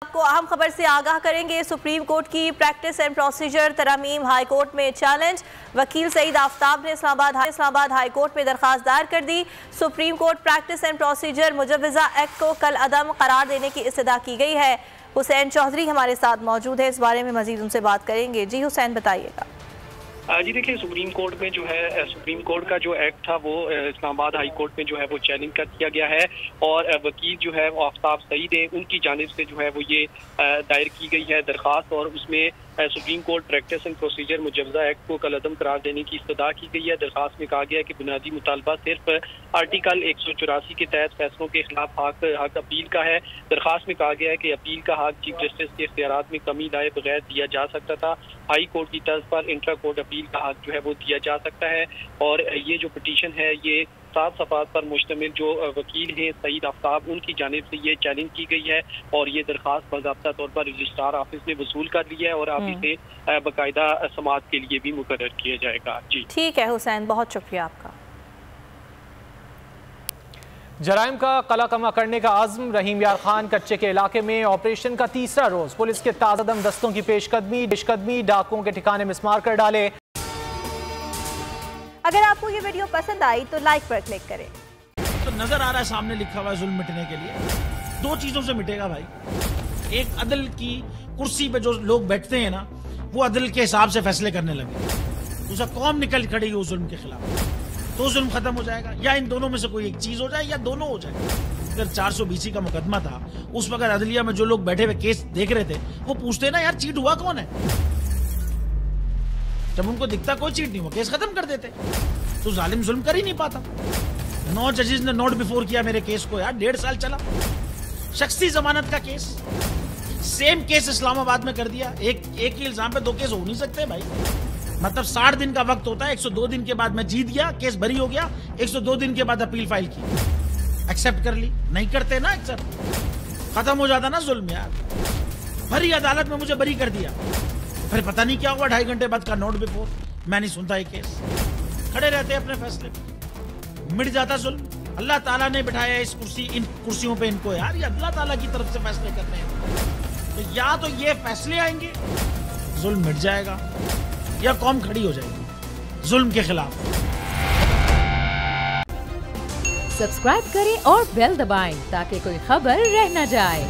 आपको अहम खबर से आगाह करेंगे। सुप्रीम कोर्ट की प्रैक्टिस एंड प्रोसीजर तरमीम हाई कोर्ट में चैलेंज। वकील सईद आफ्ताब ने इस्लामाबाद हाई कोर्ट में दरखास्त दायर कर दी। Supreme court practice and procedure मुजव्वजा एक्ट को कल अदम करार देने की इस्तदा की गई है। हुसैन चौधरी हमारे साथ मौजूद है, इस बारे में मजीद उनसे बात करेंगे। जी हुसैन, बताइएगा। जी देखिए, सुप्रीम कोर्ट में जो है सुप्रीम कोर्ट का जो एक्ट था वो इस्लामाबाद हाई कोर्ट में जो है वो चैलेंज कर दिया गया है और वकील जो है वो आफ्ताब सईद है, उनकी जानिब से जो है वो ये दायर की गई है दरखास्त और उसमें supreme court practice and procedure मुजव्वजा एक्ट को कलअदम करार देने की इस्तदा की गई है। दरखास्त में कहा गया है कि बुनियादी मुतालबा सिर्फ आर्टिकल 184 के तहत फैसलों के खिलाफ हक अपील का है। दरखास्त में कहा गया है कि अपील का हक चीफ जस्टिस के इख्तियारात में कमी लाए बगैर दिया जा सकता था। हाई कोर्ट की तर्ज पर इंट्रा कोर्ट अपील का हक जो है वो दिया जा सकता है और ये जो पिटीशन है ये 7 सफ़ात पर मुश्तमिल जो वकील हैं सईद आफ्ताब, उनकी जानिब से ये चैलेंज की गई है और ये दरखास्त बाज़ाब्ता तौर पर रजिस्ट्रार ऑफिस ने वसूल कर लिया है और अब इसे बाकायदा समाअत के लिए भी मुकर्रर किया जाएगा। जी ठीक है हुसैन, बहुत शुक्रिया आपका। जराइम का कलाकमा करने का आज़म। रहीम यार खान कच्चे के इलाके में ऑपरेशन का तीसरा रोज। पुलिस के ताज़ादम दस्तों की पेशकदमी डाकुओं के ठिकाने मिस्मार कर डाले। अगर आपको ये वीडियो पसंद आई तो लाइक पर क्लिक करें। तो नजर आ रहा है सामने लिखा हुआ है जुल्म मिटने के लिए 2 चीजों से मिटेगा भाई। एक, अदल की कुर्सी पे जो लोग बैठते हैं ना, वो अदल के हिसाब से फैसले करने लगे। दूसरा, कौम निकल खड़ी उस जुल्म के खिलाफ, तो जुल्म खत्म हो जाएगा। या इन दोनों में से कोई एक चीज हो जाए या दोनों हो जाए। अगर 420 का मुकदमा था, उस वक्त अदलिया में जो लोग बैठे हुए केस देख रहे थे वो पूछते ना, यार चीट हुआ कौन है। जब उनको दिखता कोई चीट नहीं हुआ, केस खत्म कर देते। तो जालिम जुल्म कर ही नहीं पाता। 9 जजेस ने नोट बिफोर किया मेरे केस को, यार 1.5 साल चला। शख्सी जमानत का केस, सेम केस इस्लामाबाद में कर दिया। एक ही इल्जाम पे 2 केस हो नहीं सकते भाई। मतलब 60 दिन का वक्त होता है। 102 दिन के बाद मैं जीत गया, केस बरी हो गया। 102 दिन के बाद अपील फाइल की, एक्सेप्ट कर ली। नहीं करते ना एक्सेप्ट, खत्म हो जाता ना जुल्म यार। भरी अदालत में मुझे बरी कर दिया, फिर पता नहीं क्या हुआ 2.5 घंटे बाद का नोट बिफोर। मैं नहीं सुनता ये केस, खड़े रहते अपने फैसले पे, मिट जाता जुल्म। अल्लाह ताला ने बिठाया इन कुर्सियों पे इनको यार, ये अल्लाह ताला की तरफ से फैसले करने हैं। तो या तो ये फैसले आएंगे, जुल्म मिट जाएगा, या कौम खड़ी हो जाएगी जुल्म के खिलाफ। सब्सक्राइब करें और बेल दबाएं ताकि कोई खबर रह न जाए।